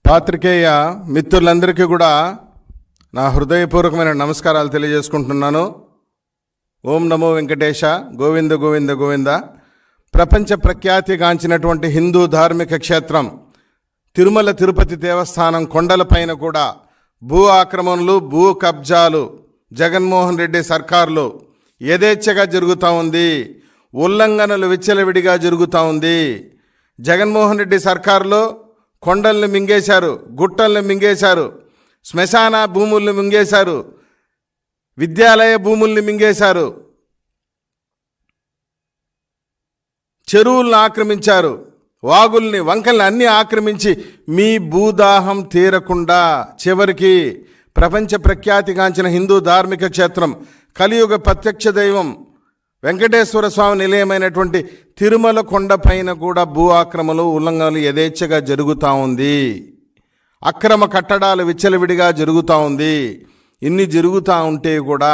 పాత్రికేయ మిత్రులందరికీ కూడా నా హృదయపూర్వకమైన నమస్కారాలు తెలియజేసుకుంటున్నాను. ఓం నమో వెంకటేశ, గోవింద గోవింద గోవింద. ప్రపంచ ప్రఖ్యాతిగాంచినటువంటి హిందూ ధార్మిక క్షేత్రం తిరుమల తిరుపతి దేవస్థానం కొండలపైన కూడా భూ ఆక్రమణలు, భూ కబ్జాలు జగన్మోహన్ రెడ్డి సర్కారులో యథేచ్ఛగా జరుగుతూ ఉంది. ఉల్లంఘనలు విచ్చలవిడిగా జరుగుతూ ఉంది. జగన్మోహన్ రెడ్డి సర్కారులో కొండల్ని మింగేశారు, గుట్టల్ని మింగేశారు, శ్మశాన భూముల్ని మింగేశారు, విద్యాలయ భూముల్ని మింగేశారు, చెరువులను ఆక్రమించారు, వాగుల్ని, వంకల్ని అన్నీ ఆక్రమించి మీ భూదాహం తీరకుండా చివరికి ప్రపంచ ప్రఖ్యాతిగాంచిన హిందూ ధార్మిక క్షేత్రం కలియుగ ప్రత్యక్ష దైవం వెంకటేశ్వర స్వామి నిలయమైనటువంటి తిరుమల కొండపైన కూడా భూ ఆక్రమణలు, ఉల్లంఘనలు యథేచ్ఛగా జరుగుతూ ఉంది. అక్రమ కట్టడాలు విచ్చలవిడిగా జరుగుతూ ఉంది. ఇన్ని జరుగుతూ ఉంటే కూడా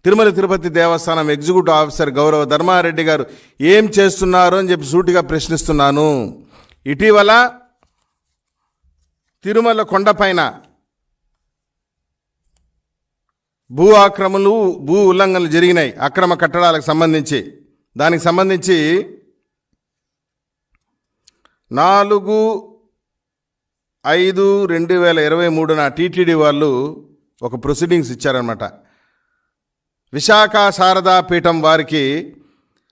తిరుమల తిరుపతి దేవస్థానం ఎగ్జిక్యూటివ్ ఆఫీసర్ గౌరవ ధర్మారెడ్డి గారు ఏం చేస్తున్నారు అని చెప్పి సూటిగా ప్రశ్నిస్తున్నాను. ఇటీవల తిరుమల కొండపైన భూ ఆక్రమణలు, భూ ఉల్లంఘనలు జరిగినాయి అక్రమ కట్టడాలకు సంబంధించి. దానికి సంబంధించి 4/5/2023 టీటీడీ వాళ్ళు ఒక ప్రొసీడింగ్స్ ఇచ్చారనమాట. విశాఖ శారదా పీఠం వారికి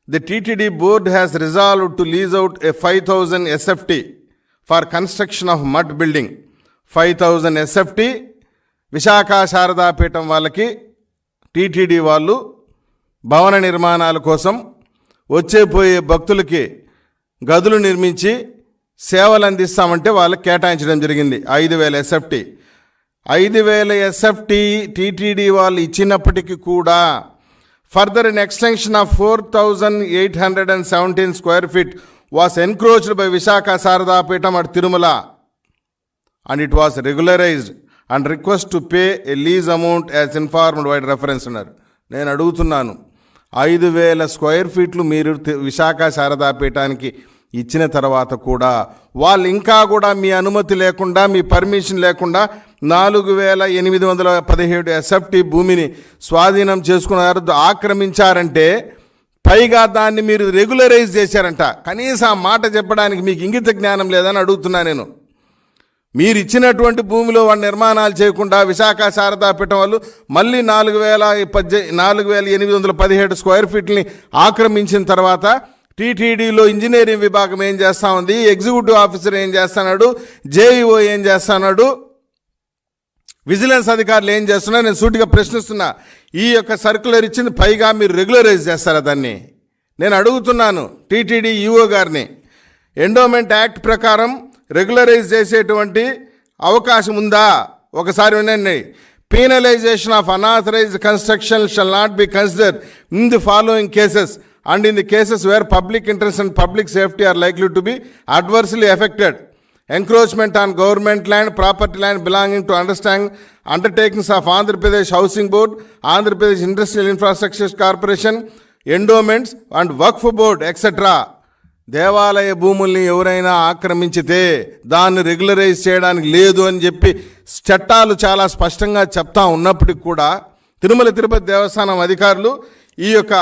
the TTD board has resolved to lease out A 5,000 SFT for construction of mud building. 5,000 SFT Visakha Sharada పీఠం వాళ్ళకి టీటీడీ వాళ్ళు భవన నిర్మాణాల కోసం వచ్చేపోయే భక్తులకి గదులు నిర్మించి సేవలు అందిస్తామంటే వాళ్ళకి కేటాయించడం జరిగింది. 5,000 SFT. 5,000 SFT టీటీడీ వాళ్ళు ఇచ్చినప్పటికీ కూడా further in extension of 4,817 square feet was encroached by Visakha Sharada పీఠం at Tirumala and it was regularized and request to pay a lease amount as informed by reference అన్నారు. నేను అడుగుతున్నాను, 5,000 square feet మీరు విశాఖ శారదా పీఠానికి ఇచ్చిన తర్వాత కూడా వాళ్ళు ఇంకా కూడా మీ అనుమతి లేకుండా, మీ పర్మిషన్ లేకుండా 4,817 SFT భూమిని స్వాధీనం చేసుకున్నారు, ఆక్రమించారంటే, పైగా దాన్ని మీరు రెగ్యులరైజ్ చేశారంట. కనీసం ఆ మాట చెప్పడానికి మీకు ఇంగిత జ్ఞానం లేదని అడుగుతున్నా నేను. మీరు ఇచ్చినటువంటి భూమిలో వాళ్ళ నిర్మాణాలు చేయకుండా విశాఖ శారదా పీఠం వాళ్ళు మళ్ళీ 4,817 square feetని ఆక్రమించిన తర్వాత టీటీడీలో ఇంజనీరింగ్ విభాగం ఏం చేస్తా ఉంది, ఎగ్జిక్యూటివ్ ఆఫీసర్ ఏం చేస్తున్నాడు, జేఈఓ ఏం చేస్తున్నాడు, విజిలెన్స్ అధికారులు ఏం చేస్తున్నారు? నేను సూటిగా ప్రశ్నిస్తున్నా. ఈ యొక్క సర్క్యులర్ ఇచ్చింది, పైగా మీరు రెగ్యులరైజ్ చేస్తారా దాన్ని? నేను అడుగుతున్నాను టీటీడీ ఈఓ గారిని. ఎండోమెంట్ యాక్ట్ ప్రకారం రెగ్యులరైజ్ చేసేటువంటి అవకాశం ఉందా? ఒకసారి వినండి. Penalisation of unauthorised construction shall not be considered in the following cases and in the cases where public interest and public safety are likely to be adversely affected: encroachment on government land, property land belonging to undertakings of Andhra Pradesh Housing Board, Andhra Pradesh Industrial Infrastructure Corporation, endowments and Waqf Board, etc. దేవాలయ భూముల్ని ఎవరైనా ఆక్రమించితే దాన్ని regularise చేయడానికి లేదు అని చెప్పి చట్టాలు చాలా స్పష్టంగా చెప్తా ఉన్నప్పటికీ కూడా తిరుమల తిరుపతి దేవస్థానం అధికారులు ఈ యొక్క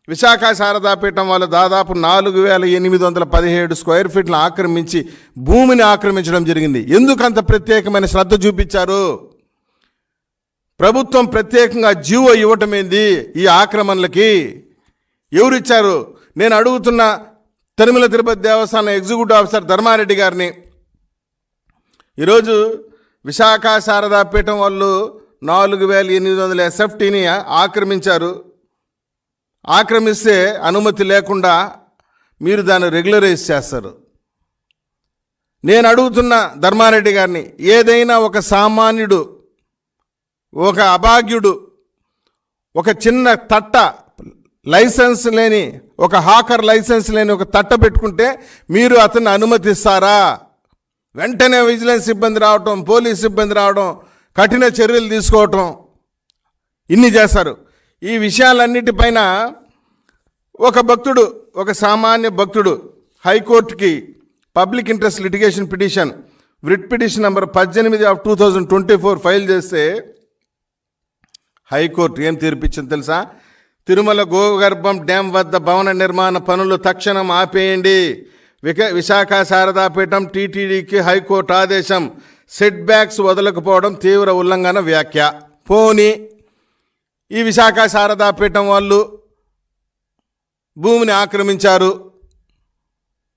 విశాఖ శారదా పీఠం వాళ్ళు దాదాపు 4,817 square feet ఆక్రమించి భూమిని ఆక్రమించడం జరిగింది. ఎందుకు అంత ప్రత్యేకమైన శ్రద్ధ చూపించారు? ప్రభుత్వం ప్రత్యేకంగా జీవో ఇవ్వటం ఏంది ఈ ఆక్రమణలకి? ఎవరిచ్చారు? నేను అడుగుతున్న తిరుమల తిరుపతి దేవస్థానం ఎగ్జిక్యూటివ్ ఆఫీసర్ ధర్మారెడ్డి గారిని. ఈరోజు విశాఖ శారదా పీఠం వాళ్ళు 4,817 SFTని ఆక్రమించారు. ఆక్రమిస్తే అనుమతి లేకుండా మీరు దాన్ని రెగ్యులరైజ్ చేస్తారు. నేను అడుగుతున్న ధర్మారెడ్డి గారిని, ఏదైనా ఒక సామాన్యుడు, ఒక అభాగ్యుడు, ఒక చిన్న తట్ట లైసెన్స్ లేని, ఒక హాకర్ లైసెన్స్ లేని ఒక తట్ట పెట్టుకుంటే మీరు అతన్ని అనుమతిస్తారా? వెంటనే విజిలెన్స్ సిబ్బంది రావటం, పోలీస్ సిబ్బంది రావడం, కఠిన చర్యలు తీసుకోవటం, ఇన్ని చేస్తారు. ఈ విషయాలన్నిటిపైన ఒక భక్తుడు, ఒక సామాన్య భక్తుడు హైకోర్టుకి public interest litigation petition writ petition number 18/2024 file చేస్తే హైకోర్టు ఏం తీర్పిచ్చింది తెలుసా? తిరుమల గోగర్భం డ్యాం వద్ద భవన నిర్మాణ పనులు తక్షణం ఆపేయండి. విశాఖ శారదాపీఠం టీటీడీకి హైకోర్టు ఆదేశం. సెట్ బ్యాక్స్ వదలకపోవడం తీవ్ర ఉల్లంఘన వ్యాఖ్య. పోనీ ఈ విశాఖ శారదాపీఠం వాళ్ళు భూమిని ఆక్రమించారు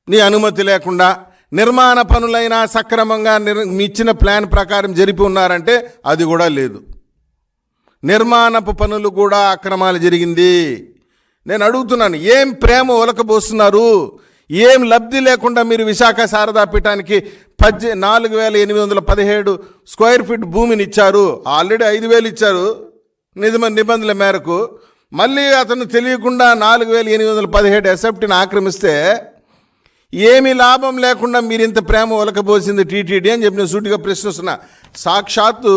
నీ అనుమతి లేకుండా, నిర్మాణ పనులైనా సక్రమంగా ఇచ్చిన ప్లాన్ ప్రకారం జరిపి ఉన్నారంటే అది కూడా లేదు. నిర్మాణపు పనులు కూడా అక్రమాలు జరిగింది. నేను అడుగుతున్నాను, ఏం ప్రేమ ఒలకబోస్తున్నారు? ఏం లబ్ధి లేకుండా మీరు విశాఖ శారదాపీఠానికి 4,817 స్క్వేర్ ఫీట్ భూమిని ఇచ్చారు. ఆల్రెడీ 5,000 ఇచ్చారు నిబంధనల మేరకు. మళ్ళీ అతను తెలియకుండా 4,817 ఎసెప్ట్ని ఆక్రమిస్తే ఏమి లాభం లేకుండా మీరు ఇంత ప్రేమ ఒలకబోసింది టీటీడీ అని చెప్పి నేను సూటిగా ప్రశ్నిస్తున్నా. సాక్షాత్తు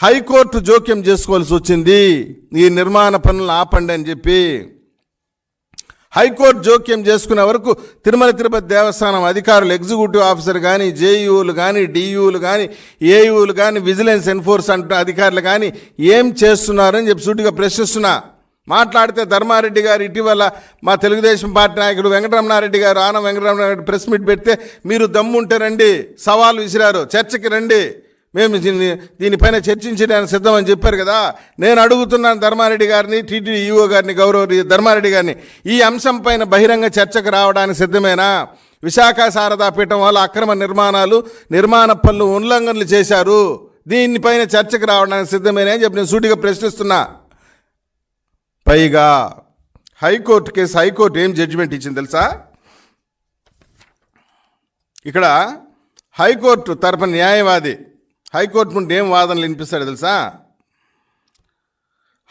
హైకోర్టు జోక్యం చేసుకోవాల్సి వచ్చింది ఈ నిర్మాణ పనులను ఆపండి అని చెప్పి. హైకోర్టు జోక్యం చేసుకునే వరకు తిరుమల తిరుపతి దేవస్థానం అధికారులు, ఎగ్జిక్యూటివ్ ఆఫీసర్ కానీ, జేఈఓలు కానీ, డిఈఓలు కానీ, ఏఈఓలు కానీ, విజిలెన్స్ ఎన్ఫోర్స్మెంట్ అధికారులు కానీ ఏం చేస్తున్నారని చెప్పి సూటిగా ప్రశ్నిస్తున్నా. మాట్లాడితే ధర్మారెడ్డి గారు ఇటీవల మా తెలుగుదేశం పార్టీ నాయకుడు వెంకటరమణారెడ్డి గారు, ఆనం వెంకటరమణారెడ్డి ప్రెస్ మీట్ పెడితే మీరు దమ్ముంటే రండి, సవాల్ విసిరారు, చర్చకి రండి, మేము దీనిపైన చర్చించడానికి సిద్ధమని చెప్పారు కదా. నేను అడుగుతున్నాను ధర్మారెడ్డి గారిని, టీటీడీ ఈఓ గారిని, గౌరవ ధర్మారెడ్డి గారిని, ఈ అంశం పైన బహిరంగ చర్చకు రావడానికి సిద్ధమేనా? విశాఖ శారదాపీఠం వాళ్ళు అక్రమ నిర్మాణ పనులు ఉల్లంఘనలు చేశారు, దీనిపైన చర్చకు రావడానికి సిద్ధమేనా అని చెప్పి నేను సూటిగా ప్రశ్నిస్తున్నా. పైగా హైకోర్టు కేసు, హైకోర్టు ఏం జడ్జిమెంట్ ఇచ్చింది తెలుసా? ఇక్కడ హైకోర్టు తరపున న్యాయవాది హైకోర్టు నుండి ఏం వాదనలు వినిపిస్తాడు తెలుసా?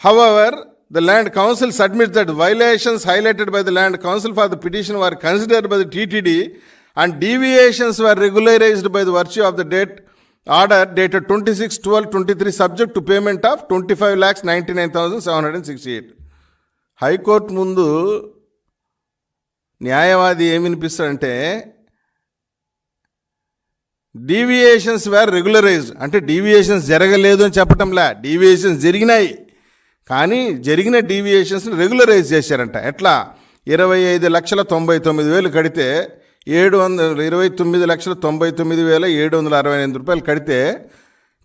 However, the land council submits that violations highlighted by the land council for the petition were considered by the TTD and deviations were regularized by the virtue of the order dated 26/12/23 subject to payment of 25,99,768. High court ముందు న్యాయవాది ఏమి వినిపిస్తాడంటే deviations wear regularised అంటే deviations జరగలేదు అని చెప్పటంలా, deviations జరిగినాయి కానీ జరిగిన డీవియేషన్స్ని regularise చేశారంట. ఎట్లా? 25,99,000 కడితే 29,99,768 రూపాయలు కడితే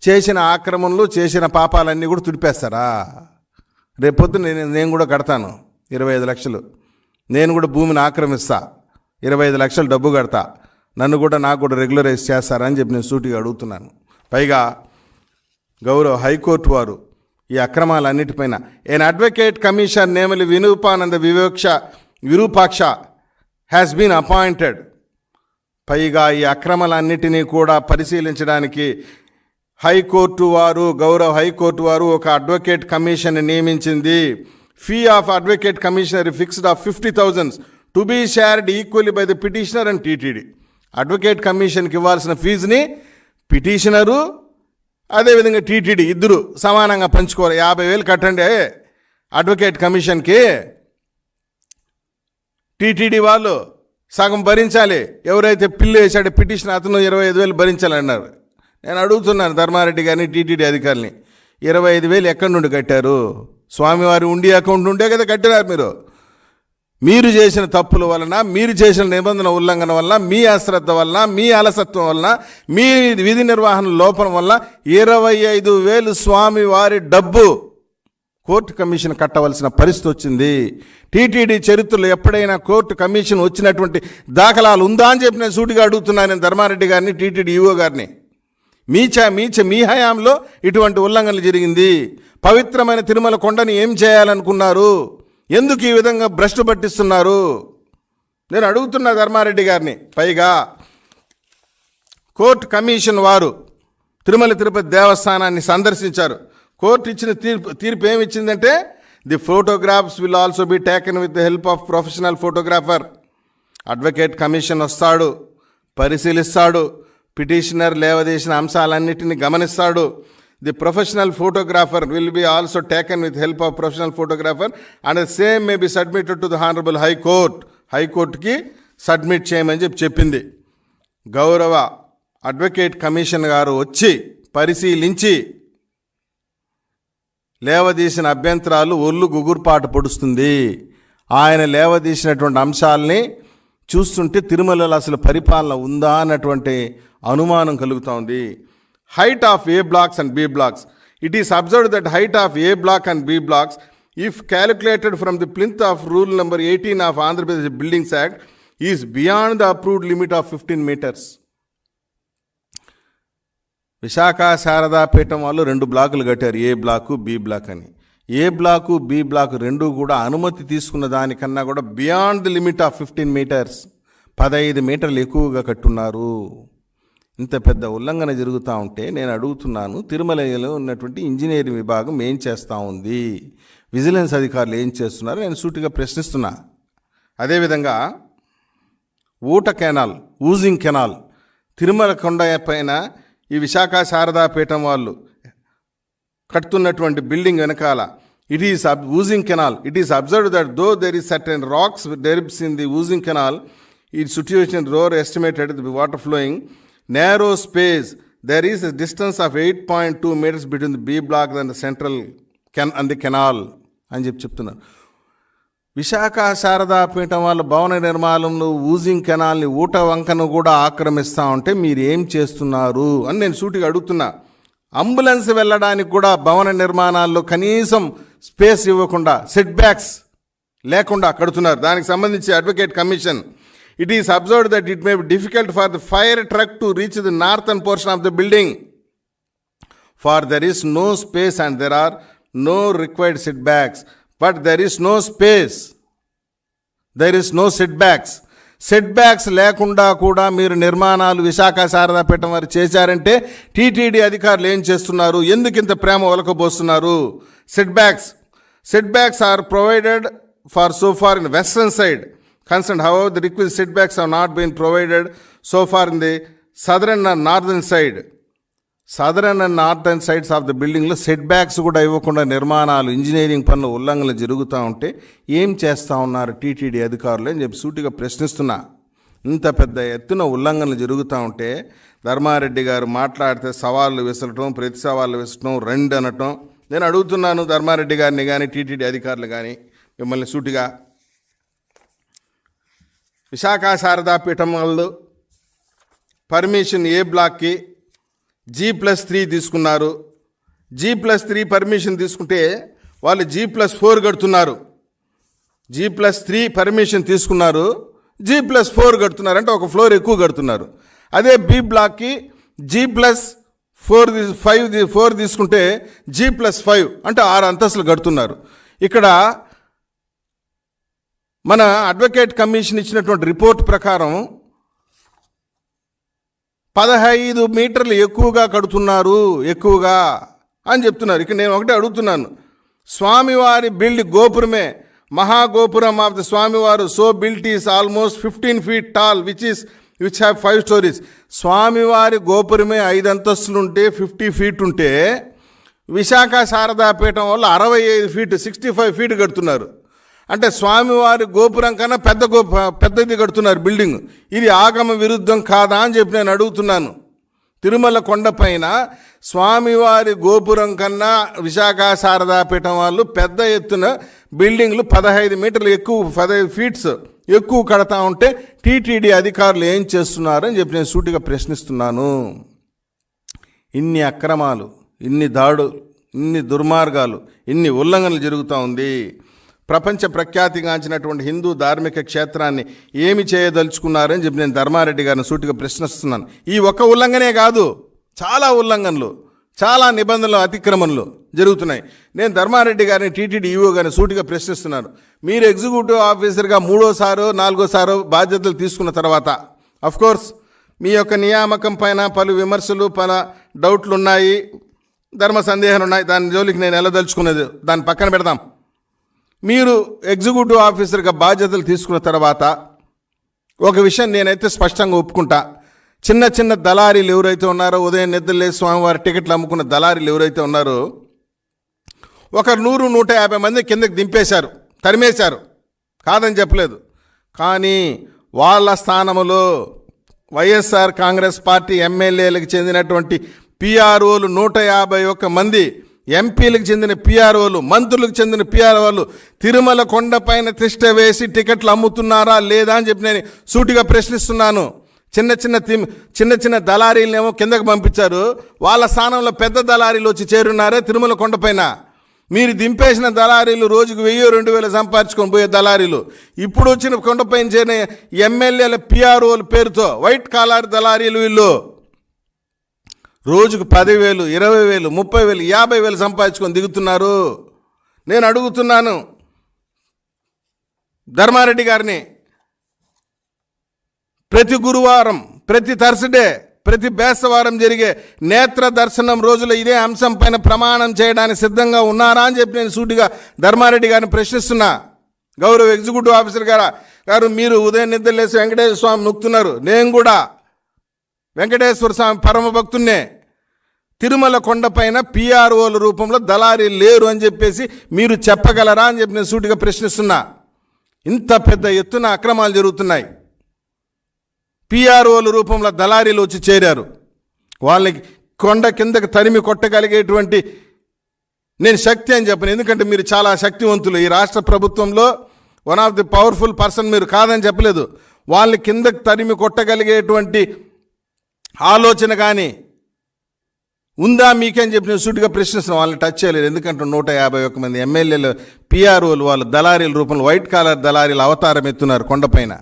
చేసిన ఆక్రమణలు, చేసిన పాపాలన్నీ కూడా తుడిపేస్తారా? రేపొద్దు నేను కూడా కడతాను 25 లక్షలు, నేను కూడా భూమిని ఆక్రమిస్తా, 25 లక్షలు డబ్బు కడతా, నాకు కూడా రెగ్యులరైజ్ చేస్తారా అని చెప్పి నేను సూటిగా అడుగుతున్నాను. పైగా గౌరవ హైకోర్టు వారు ఈ అక్రమాలన్నిటిపైన an advocate commission Nemali Vinupananda Virupaksha has been appointed. పైగా ఈ అక్రమాలన్నిటినీ కూడా పరిశీలించడానికి గౌరవ హైకోర్టు వారు ఒక అడ్వకేట్ కమిషన్ నియమించింది. Fee of advocate commissioner fixed of 50,000 to be shared equally by the petitioner and TTD. Advocate కమిషన్కి ఇవ్వాల్సిన ఫీజుని పిటిషనరు అదేవిధంగా టీటీడీ ఇద్దరు సమానంగా పంచుకోవాలి. 50,000 కట్టండి అడ్వకేట్ కమిషన్కి, టీటీడీ వాళ్ళు సగం భరించాలి, ఎవరైతే పిల్లు వేసాడో పిటిషన్ అతను 25,000 భరించాలన్నారు. నేను అడుగుతున్నాను ధర్మారెడ్డి గారిని, టీటీడీ అధికారులని, 25,000 ఎక్కడి నుండి కట్టారు? స్వామివారి ఉండి అకౌంట్ ఉండే కదా కట్టినారు. మీరు చేసిన తప్పుల వలన, మీరు చేసిన నిబంధన ఉల్లంఘన వల్ల, మీ అశ్రద్ధ వలన, మీ అలసత్వం వలన, మీ విధి నిర్వహణ లోపం వల్ల 25,000 స్వామివారి డబ్బు కోర్టు కమిషన్ కట్టవలసిన పరిస్థితి వచ్చింది. టీటీడీ చరిత్రలో ఎప్పుడైనా కోర్టు కమిషన్ వచ్చినటువంటి దాఖలాలు ఉందా అని చెప్పి నేను సూటిగా అడుగుతున్నాను నేను ధర్మారెడ్డి గారిని, టీటీడీ ఈఓ గారిని. మీ హయాంలో ఇటువంటి ఉల్లంఘనలు జరిగింది. పవిత్రమైన తిరుమల కొండని ఏం చేయాలనుకున్నారు? ఎందుకు ఈ విధంగా భ్రష్టు పట్టిస్తున్నారు? నేను అడుగుతున్నా ధర్మారెడ్డి గారిని. పైగా కోర్టు కమిషన్ వారు తిరుమల తిరుపతి దేవస్థానాన్ని సందర్శించారు. కోర్టు ఇచ్చిన తీర్పు ఏమిచ్చిందంటే the photographs will also be taken with the help of professional photographer. Advocate commission వస్తాడు, పరిశీలిస్తాడు, పిటిషనర్ లేవదీసిన అంశాలన్నిటిని గమనిస్తాడు. The professional photographer will be also taken with help of professional photographer and the same may be submitted to the honourable హైకోర్టుకి submit చేయమని చెప్పింది. గౌరవ advocate commission గారు వచ్చి పరిశీలించి లేవదీసిన అభ్యంతరాలు ఒళ్ళు గుగురుపాటు పొడుస్తుంది. ఆయన లేవదీసినటువంటి అంశాలని చూస్తుంటే తిరుమలలో అసలు పరిపాలన ఉందా అన్నటువంటి అనుమానం కలుగుతోంది. Height of A blocks and B blocks. It is observed that height of A block and B blocks if calculated from the plinth of rule number 18 of Andhra Pradesh Buildings Act is beyond the approved limit of 15 meters. Visakha Sharada Peetham వాళ్ళు 2 బ్లాకులు కట్టారు, ఏ block B block అని. ఏ block B block రెండు కూడా అనుమతి తీసుకున్న దానికన్నా కూడా beyond the limit of 15 metres, 15 మీటర్లు ఎక్కువగా కట్టున్నారు. ఇంత పెద్ద ఉల్లంఘన జరుగుతూ ఉంటే నేను అడుగుతున్నాను, తిరుమలలో ఉన్నటువంటి ఇంజనీరింగ్ విభాగం ఏం చేస్తూ ఉంది, విజిలెన్స్ అధికారులు ఏం చేస్తున్నారు, నేను సూటిగా ప్రశ్నిస్తున్నా. అదేవిధంగా ఊట కెనాల్, ఊజింగ్ కెనాల్, తిరుమల కొండ పైన ఈ విశాఖ శారదా పీఠం వాళ్ళు కడుతున్నటువంటి బిల్డింగ్ వెనకాల it is oozing canal. It is observed that though there is certain rocks debris in the oozing canal, ఈ situation roar estimated the water flowing narrow space, there is a distance of 8.2 meters between the B block and the central and the canal అని చెప్తున్నారు. విశాఖ శారదా పీఠం వాళ్ళ భవన నిర్మాణంలో oozing కెనాల్ని, ఊట వంకను కూడా ఆక్రమిస్తూ ఉంటే మీరు ఏం చేస్తున్నారు అని నేను సూటిగా అడుగుతున్నా. అంబులెన్స్ వెళ్ళడానికి కూడా భవన నిర్మాణాల్లో కనీసం స్పేస్ ఇవ్వకుండా, సెట్ బ్యాక్స్ లేకుండా కడుతున్నారు. దానికి సంబంధించి advocate commission it is observed that it may be difficult for the fire truck to reach the northern portion of the building, for there is no space and there are no required setbacks. But there is no space, there is no setbacks. Setbacks లేకుండా కూడా మీరు నిర్మాణాలు విశాఖ శారదా పీఠం వారు చేశారంటే TTD అధికారులు ఏం చేస్తున్నారు, ఎందుకు ఇంత ప్రేమ ఒలకబోస్తున్నారు? Setbacks are provided for so far in western side concerned. However, the requisite setbacks have not been provided so far in the southern and northern side. Southern and northern sides of the building లో set backs కూడా ఇవ్వకుండా నిర్మాణాలు, engineering పనులు ఉల్లంఘనలు జరుగుతూ ఉంటే ఏం చేస్తూ ఉన్నారు టీటీడీ అధికారులు అని చెప్పి సూటిగా ప్రశ్నిస్తున్నా. ఇంత పెద్ద ఎత్తున ఉల్లంఘనలు జరుగుతూ ఉంటే ధర్మారెడ్డి గారు మాట్లాడితే సవాళ్ళు విసరటం, ప్రతి సవాళ్ళు విసరటం, రెండు అనటం. నేను అడుగుతున్నాను ధర్మారెడ్డి గారిని కానీ టీటీడీ అధికారులు కానీ మిమ్మల్ని సూటిగా, విశాఖ శారదా పీఠం వాళ్ళు పర్మిషన్ ఏ బ్లాక్కి G+3 తీసుకున్నారు. G+3 పర్మిషన్ తీసుకుంటే వాళ్ళు G+4 కడుతున్నారు. G+3 పర్మిషన్ తీసుకున్నారు, G+4 కడుతున్నారు, అంటే ఒక ఫ్లోర్ ఎక్కువ కడుతున్నారు. అదే బి బ్లాక్కి G+4 తీసుకుంటే G+5 అంటే 6 అంతస్తులు కడుతున్నారు. ఇక్కడ మన అడ్వకేట్ కమిషన్ ఇచ్చినటువంటి రిపోర్ట్ ప్రకారం 15 మీటర్లు ఎక్కువగా కడుతున్నారు, ఎక్కువగా అని చెప్తున్నారు. ఇక్కడ నేను ఒకటే అడుగుతున్నాను, స్వామివారి బిల్డ్ గోపురమే, మహాగోపురం ఆఫ్ ద స్వామివారు so built is almost 15 feet tall which have 5 stories. స్వామివారి గోపురమే 5 అంతస్తులు ఉంటే 50 feet ఉంటే విశాఖ శారదా పీఠం వాళ్ళు 65 feet 65 feet కడుతున్నారు. అంటే స్వామివారి గోపురం కన్నా పెద్దది కడుతున్నారు బిల్డింగ్. ఇది ఆగమ విరుద్ధం కాదా అని చెప్పి నేను అడుగుతున్నాను. తిరుమల కొండపైన స్వామివారి గోపురం కన్నా విశాఖ శారదా పీఠం వాళ్ళు పెద్ద ఎత్తున బిల్డింగ్లు 15 మీటర్లు ఎక్కువ, 15 feet ఎక్కువ కడతా ఉంటే టీటీడీ అధికారులు ఏం చేస్తున్నారు అని చెప్పి నేను సూటిగా ప్రశ్నిస్తున్నాను. ఇన్ని అక్రమాలు, ఇన్ని దాడులు, ఇన్ని దుర్మార్గాలు, ఇన్ని ఉల్లంఘనలు జరుగుతూ ఉంది. ప్రపంచ ప్రఖ్యాతిగాంచినటువంటి హిందూ ధార్మిక క్షేత్రాన్ని ఏమి చేయదలుచుకున్నారని చెప్పి నేను ధర్మారెడ్డి గారిని సూటిగా ప్రశ్నిస్తున్నాను. ఈ ఒక్క ఉల్లంఘనే కాదు, చాలా ఉల్లంఘనలు, చాలా నిబంధనలు, అతిక్రమణలు జరుగుతున్నాయి. నేను ధర్మారెడ్డి గారిని, టీటీడీ ఈఓ గారిని సూటిగా ప్రశ్నిస్తున్నాను. మీరు ఎగ్జిక్యూటివ్ ఆఫీసర్గా 3వ, 4వ బాధ్యతలు తీసుకున్న తర్వాత అఫ్కోర్స్ మీ యొక్క నియామకం పైన పలు విమర్శలు, పలు డౌట్లు ఉన్నాయి, ధర్మ సందేహాలు ఉన్నాయి. దాని జోలికి నేను వెళ్ళదలుచుకున్నది దాన్ని పక్కన పెడదాం. మీరు ఎగ్జిక్యూటివ్ ఆఫీసర్గా బాధ్యతలు తీసుకున్న తర్వాత ఒక విషయం నేనైతే స్పష్టంగా ఒప్పుకుంటా. చిన్న దళారీలు ఎవరైతే ఉన్నారో, ఉదయం నిద్రలేసి స్వామివారి టికెట్లు అమ్ముకున్న దళారీలు ఎవరైతే ఉన్నారో, ఒక 100-150 మంది కిందకి దింపేశారు, తరిమేశారు, కాదని చెప్పలేదు. కానీ వాళ్ళ స్థానంలో వైఎస్ఆర్ కాంగ్రెస్ పార్టీ ఎమ్మెల్యేలకు చెందినటువంటి పిఆర్ఓలు 151 మంది, ఎంపీలకు చెందిన పిఆర్ఓలు, మంత్రులకు చెందిన పిఆర్ఓలు తిరుమల కొండపైన తిష్ట వేసి టికెట్లు అమ్ముతున్నారా లేదా అని చెప్పి నేను సూటిగా ప్రశ్నిస్తున్నాను. చిన్న చిన్న దళారీలనేమో కిందకు పంపించారు, వాళ్ళ స్థానంలో పెద్ద దళారీలు వచ్చి చేరున్నారే తిరుమల కొండపైన. మీరు దింపేసిన దళారీలు రోజుకు 1000-2000 సంపాదించుకొని పోయే దళారీలు ఇప్పుడు వచ్చిన కొండపైన చేరిన ఎమ్మెల్యేల పిఆర్ఓల పేరుతో వైట్ కాలర్ దళారీలు వీళ్ళు రోజుకు 10,000, 20,000, 30,000, 50,000 సంపాదించుకొని దిగుతున్నారు. నేను అడుగుతున్నాను ధర్మారెడ్డి గారిని, ప్రతి గురువారం, ప్రతి థర్స్డే, ప్రతి బేస్తవారం జరిగే నేత్ర దర్శనం రోజులో ఇదే అంశం పైన ప్రమాణం చేయడానికి సిద్ధంగా ఉన్నారా అని చెప్పి నేను సూటిగా ధర్మారెడ్డి గారిని ప్రశ్నిస్తున్నా. గౌరవ ఎగ్జిక్యూటివ్ ఆఫీసర్ గారు మీరు ఉదయం నిద్రలేసి వెంకటేశ్వర స్వామి నొక్కుతున్నారు, నేను కూడా వెంకటేశ్వర స్వామి పరమ భక్తున్నే. తిరుమల కొండపైన పిఆర్ఓల రూపంలో దళారీ లేరు అని చెప్పేసి మీరు చెప్పగలరా అని చెప్పి నేను సూటిగా ప్రశ్నిస్తున్నా. ఇంత పెద్ద ఎత్తున అక్రమాలు జరుగుతున్నాయి. పిఆర్ఓల రూపంలో దళారీలు వచ్చి చేరారు. వాళ్ళకి కొండ కిందకి తరిమి కొట్టగలిగేటువంటి నేను శక్తి అని చెప్పను, ఎందుకంటే మీరు చాలా శక్తివంతులు. ఈ రాష్ట్ర ప్రభుత్వంలో one of the powerful person మీరు కాదని చెప్పలేదు. వాళ్ళని కిందకి తరిమి కొట్టగలిగేటువంటి ఆలోచన కానీ ఉందా మీకేం చెప్పి నేను సూటిగా ప్రశ్నిస్తున్నాను. వాళ్ళని టచ్ చేయలేదు, ఎందుకంటే 151 మంది ఎమ్మెల్యేలు పిఆర్ఓలు వాళ్ళు దళారీల రూపంలో వైట్ కాలర్ దళారీలు అవతారం ఎత్తున్నారు కొండపైన.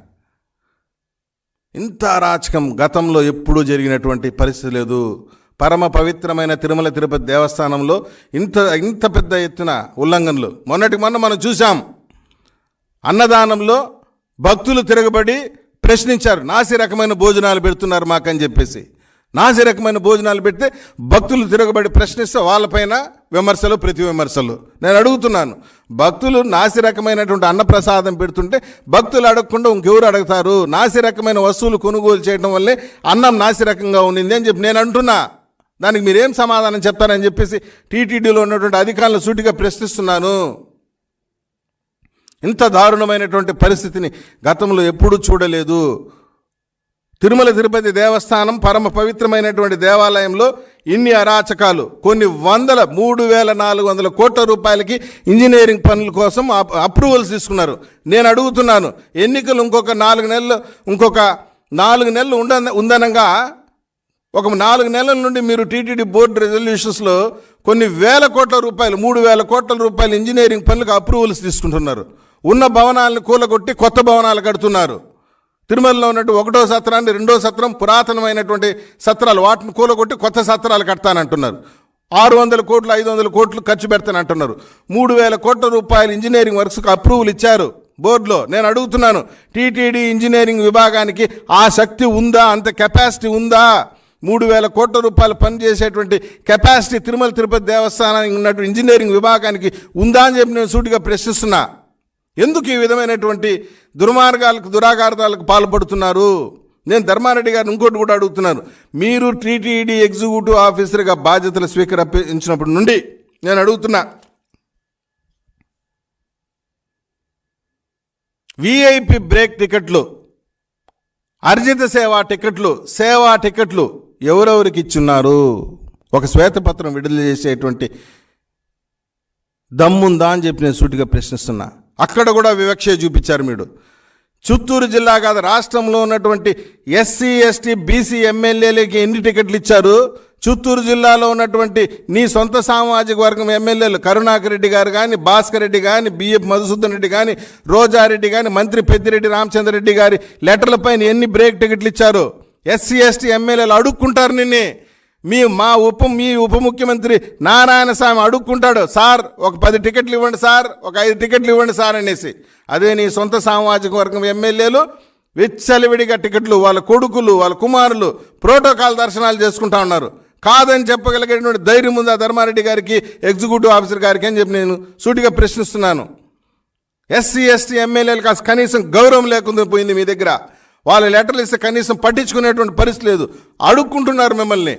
ఇంత అరాచకం గతంలో ఎప్పుడూ జరిగినటువంటి పరిస్థితి లేదు. పరమ పవిత్రమైన తిరుమల తిరుపతి దేవస్థానంలో ఇంత పెద్ద ఎత్తున ఉల్లంఘనలు మొన్న మనం చూసాం. అన్నదానంలో భక్తులు తిరగబడి ప్రశ్నించారు, నాసి రకమైన భోజనాలు పెడుతున్నారు మాకని చెప్పేసి. నాసి రకమైన భోజనాలు పెడితే భక్తులు తిరగబడి ప్రశ్నిస్తే వాళ్ళపైన విమర్శలు, ప్రతి విమర్శలు. నేను అడుగుతున్నాను, భక్తులు నాసి రకమైనటువంటి అన్నప్రసాదం పెడుతుంటే భక్తులు అడగకుండా ఇంకెవరు అడుగుతారు? నాసి రకమైన వస్తువులు కొనుగోలు చేయడం వల్లే అన్నం నాసి రకంగా ఉండింది అని చెప్పి నేను అంటున్నా. దానికి మీరేం సమాధానం చెప్తారని చెప్పేసి టీటీడీలో ఉన్నటువంటి అధికారులను సూటిగా ప్రశ్నిస్తున్నాను. ఇంత దారుణమైనటువంటి పరిస్థితిని గతంలో ఎప్పుడూ చూడలేదు. తిరుమల తిరుపతి దేవస్థానం పరమ పవిత్రమైనటువంటి దేవాలయంలో ఇన్ని అరాచకాలు, కొన్ని 3,400 కోట్ల రూపాయలకి ఇంజనీరింగ్ పనుల కోసం అప్రూవల్స్ తీసుకున్నారు. నేను అడుగుతున్నాను, ఎన్నికలు ఇంకొక 4 నెలలు ఉందనగా ఒక 4 నెలల నుండి మీరు టీటీడీ బోర్డు రెజల్యూషన్స్లో కొన్ని వేల కోట్ల రూపాయలు, 3,000 కోట్ల రూపాయలు ఇంజనీరింగ్ పనులకు అప్రూవల్స్ తీసుకుంటున్నారు. ఉన్న భవనాలను కూలగొట్టి కొత్త భవనాలు కడుతున్నారు. తిరుమలలో ఉన్నట్టు 1వ సత్రాన్ని 2వ సత్రం పురాతనమైనటువంటి సత్రాలు, వాటిని కూలగొట్టి కొత్త సత్రాలు కడతానంటున్నారు. 600 కోట్లు 500 కోట్లు ఖర్చు పెడతానంటున్నారు. 3,000 కోట్ల రూపాయలు ఇంజనీరింగ్ వర్క్స్కి అప్రూవల్ ఇచ్చారు బోర్డులో. నేను అడుగుతున్నాను, టీటీడీ ఇంజనీరింగ్ విభాగానికి ఆ శక్తి ఉందా? అంత కెపాసిటీ ఉందా? 3,000 కోట్ల రూపాయలు పనిచేసేటువంటి కెపాసిటీ తిరుమల తిరుపతి దేవస్థానానికి ఉన్నటువంటి ఇంజనీరింగ్ విభాగానికి ఉందా అని చెప్పి నేను సూటిగా ప్రశ్నిస్తున్నా. ఎందుకు ఈ విధమైనటువంటి దురాఘాతాలకు పాల్పడుతున్నారు? నేను ధర్మారెడ్డి గారిని ఇంకోటి కూడా అడుగుతున్నాను. మీరు టీటీడీ ఎగ్జిక్యూటివ్ ఆఫీసర్గా బాధ్యతలు స్వీకరించినప్పటి నుండి నేను అడుగుతున్నా, విఐపి బ్రేక్ టికెట్లు, అర్జిత సేవా టికెట్లు ఎవరెవరికి ఇచ్చున్నారు? ఒక శ్వేతపత్రం విడుదల చేసేటువంటి దమ్ముందా అని చెప్పి నేను సూటిగా ప్రశ్నిస్తున్నా. అక్కడ కూడా వివక్ష చూపించారు మీరు. చిత్తూరు జిల్లా కాదు, రాష్ట్రంలో ఉన్నటువంటి ఎస్సీ ఎస్టీ బీసీ ఎమ్మెల్యేలకి ఎన్ని టికెట్లు ఇచ్చారు? చిత్తూరు జిల్లాలో ఉన్నటువంటి నీ సొంత సామాజిక వర్గం ఎమ్మెల్యేలు కరుణాకర్ రెడ్డి గారు కానీ, భాస్కర్ రెడ్డి కానీ, బిఎఫ్ మధుసూదన్ రెడ్డి కానీ, రోజారెడ్డి కానీ, మంత్రి పెద్దిరెడ్డి రామచంద్రరెడ్డి గారి లెటర్లపైన ఎన్ని బ్రేక్ టికెట్లు ఇచ్చారు? ఎస్సీ ఎస్టీ ఎమ్మెల్యేలు అడుక్కుంటారు నిన్నే. మీ ఉప ముఖ్యమంత్రి నారాయణస్వామి అడుక్కుంటాడు, సార్ ఒక 10 టికెట్లు ఇవ్వండి సార్, ఒక 5 టికెట్లు ఇవ్వండి సార్ అనేసి. అదే నీ సొంత సామాజిక వర్గం ఎమ్మెల్యేలు విచ్చలవిడిగా టికెట్లు, వాళ్ళ కొడుకులు, వాళ్ళ కుమారులు ప్రోటోకాల్ దర్శనాలు చేసుకుంటా ఉన్నారు. కాదని చెప్పగలిగేటువంటి ధైర్యం ఉందా ధర్మారెడ్డి గారికి, ఎగ్జిక్యూటివ్ ఆఫీసర్ గారికి అని చెప్పి నేను సూటిగా ప్రశ్నిస్తున్నాను. ఎస్సీ ఎస్టీ ఎమ్మెల్యేలకు కనీసం గౌరవం లేకుండా పోయింది మీ దగ్గర. వాళ్ళ లెటర్లు ఇస్తే కనీసం పట్టించుకునేటువంటి పరిస్థితి లేదు, అడుక్కుంటున్నారు మిమ్మల్ని.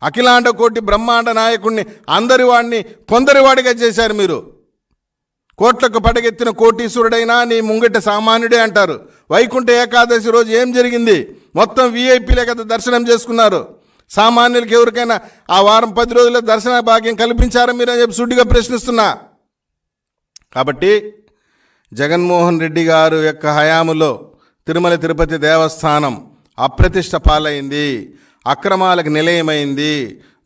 అఖిలాండ కోటి బ్రహ్మాండ నాయకుడిని అందరి వాడిని కొందరి వాడిగా చేశారు మీరు. కోట్లకు పడగెత్తిన కోటీశ్వరుడైనా నీ ముంగిట సామాన్యుడే అంటారు. వైకుంఠ ఏకాదశి రోజు ఏం జరిగింది? మొత్తం వీఐపీలే కదా దర్శనం చేసుకున్నారు. సామాన్యులకి ఎవరికైనా ఆ వారం 10 రోజుల దర్శన భాగ్యం కల్పించారా మీరు అని చెప్పి సుడిగా ప్రశ్నిస్తున్నా. కాబట్టి జగన్మోహన్ రెడ్డి గారు యొక్క హయాములో తిరుమల తిరుపతి దేవస్థానం అప్రతిష్ట పాలైంది, అక్రమాలకు నిలయమైంది,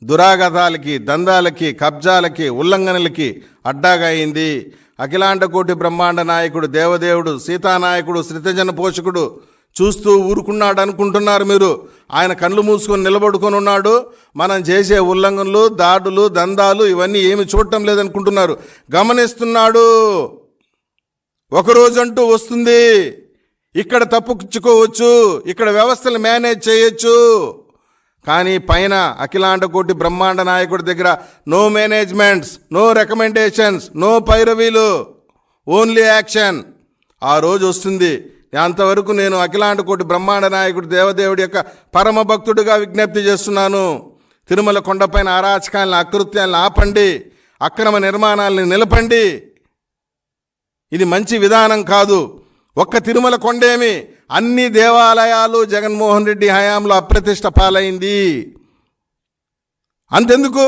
దురాగతాలకి, దందాలకి, కబ్జాలకి, ఉల్లంఘనలకి అడ్డాగా అయింది. అఖిలాండ కోటి బ్రహ్మాండ నాయకుడు, దేవదేవుడు, సీతానాయకుడు, శ్రితజన పోషకుడు చూస్తూ ఊరుకున్నాడు అనుకుంటున్నారు మీరు. ఆయన కళ్ళు మూసుకొని నిలబడుకొని ఉన్నాడు. మనం చేసే ఉల్లంఘనలు, దాడులు, దందాలు ఇవన్నీ ఏమి చూడటం లేదనుకుంటున్నారు. గమనిస్తున్నాడు. ఒకరోజంటూ వస్తుంది, ఇక్కడ తప్పుచ్చుకోవచ్చు, ఇక్కడ వ్యవస్థలు మేనేజ్ చేయొచ్చు. కానీ పైన అఖిలాండ కోటి బ్రహ్మాండ నాయకుడి దగ్గర no managements, no recommendations, no పైరవీలు, ఓన్లీ యాక్షన్. ఆ రోజు వస్తుంది. అంతవరకు నేను అఖిలాండ కోటి బ్రహ్మాండ నాయకుడు దేవదేవుడి యొక్క పరమ భక్తుడిగా విజ్ఞప్తి చేస్తున్నాను. తిరుమల కొండపైన అరాచకాలను, అకృత్యాలను ఆపండి, అక్రమ నిర్మాణాలను నిలపండి. ఇది మంచి విధానం కాదు. ఒక్క తిరుమల కొండేమి, అన్ని దేవాలయాలు జగన్మోహన్ రెడ్డి హయాంలో అప్రతిష్ట పాలైంది. అంతెందుకు,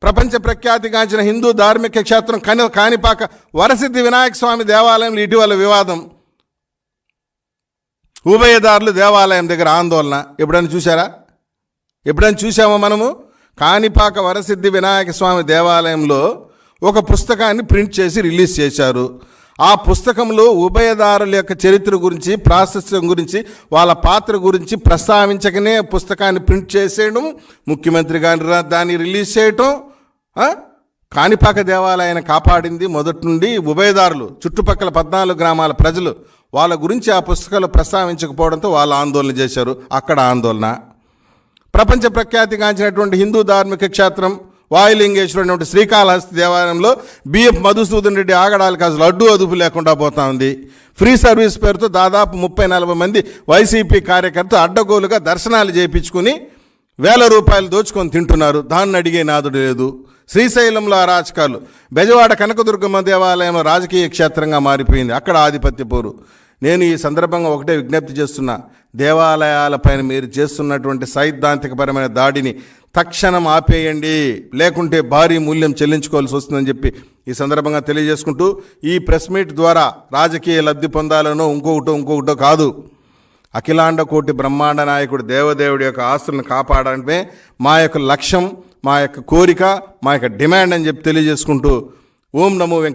ప్రపంచ ప్రఖ్యాతిగాంచిన హిందూ ధార్మిక క్షేత్రం కాణిపాక వరసిద్ధి వినాయక స్వామి దేవాలయంలో ఇటీవల వివాదం. ఉభయదారులు దేవాలయం దగ్గర ఆందోళన ఎప్పుడైనా చూసారా? ఎప్పుడైనా చూసామా మనము? కాణిపాక వరసిద్ధి వినాయక స్వామి దేవాలయంలో ఒక పుస్తకాన్ని ప్రింట్ చేసి రిలీజ్ చేశారు. ఆ పుస్తకంలో ఉభయదారుల యొక్క చరిత్ర గురించి, ప్రాశస్త్యం గురించి, వాళ్ళ పాత్ర గురించి ప్రస్తావించకనే పుస్తకాన్ని ప్రింట్ చేసేయడం, ముఖ్యమంత్రి గారు దాన్ని రిలీజ్ చేయటం. కాణిపాక దేవాలయాన్ని కాపాడింది మొదటి నుండి ఉభయదారులు, చుట్టుపక్కల 14 గ్రామాల ప్రజలు. వాళ్ళ గురించి ఆ పుస్తకాలు ప్రస్తావించకపోవడంతో వాళ్ళు ఆందోళన చేశారు. అక్కడ ఆందోళన. ప్రపంచ ప్రఖ్యాతిగాంచినటువంటి హిందూ ధార్మిక క్షేత్రం వాయులింగేశ్వరుడు శ్రీకాళహస్తి దేవాలయంలో బిఎఫ్ మధుసూదన్ రెడ్డి ఆగడాలకు అసలు అడ్డు అదుపు లేకుండా పోతా ఉంది. ఫ్రీ సర్వీస్ పేరుతో దాదాపు 30-40 మంది వైసీపీ కార్యకర్తలు అడ్డగోలుగా దర్శనాలు చేయించుకుని ₹1,000 దోచుకొని తింటున్నారు. దాన్ని అడిగే నాదుడు లేదు. శ్రీశైలంలో అరాచకాలు, బెజవాడ కనకదుర్గమ్మ దేవాలయంలో రాజకీయ క్షేత్రంగా మారిపోయింది. అక్కడ ఆధిపత్య పోరు. నేను ఈ సందర్భంగా ఒకటే విజ్ఞప్తి చేస్తున్నా, దేవాలయాలపైన మీరు చేస్తున్నటువంటి సైద్ధాంతికపరమైన దాడిని తక్షణం ఆపేయండి, లేకుంటే భారీ మూల్యం చెల్లించుకోవాల్సి వస్తుందని చెప్పి ఈ సందర్భంగా తెలియజేసుకుంటూ, ఈ ప్రెస్ మీట్ ద్వారా రాజకీయ లబ్ధి పొందాలనో ఇంకొకటో కాదు, అఖిలాండ కోటి బ్రహ్మాండ నాయకుడు దేవదేవుడి యొక్క ఆస్తులను కాపాడడమే మా యొక్క లక్ష్యం, మా యొక్క కోరిక, మా యొక్క డిమాండ్ అని చెప్పి తెలియజేసుకుంటూ, ఓం నమో వెంకటేశ్వరాయ.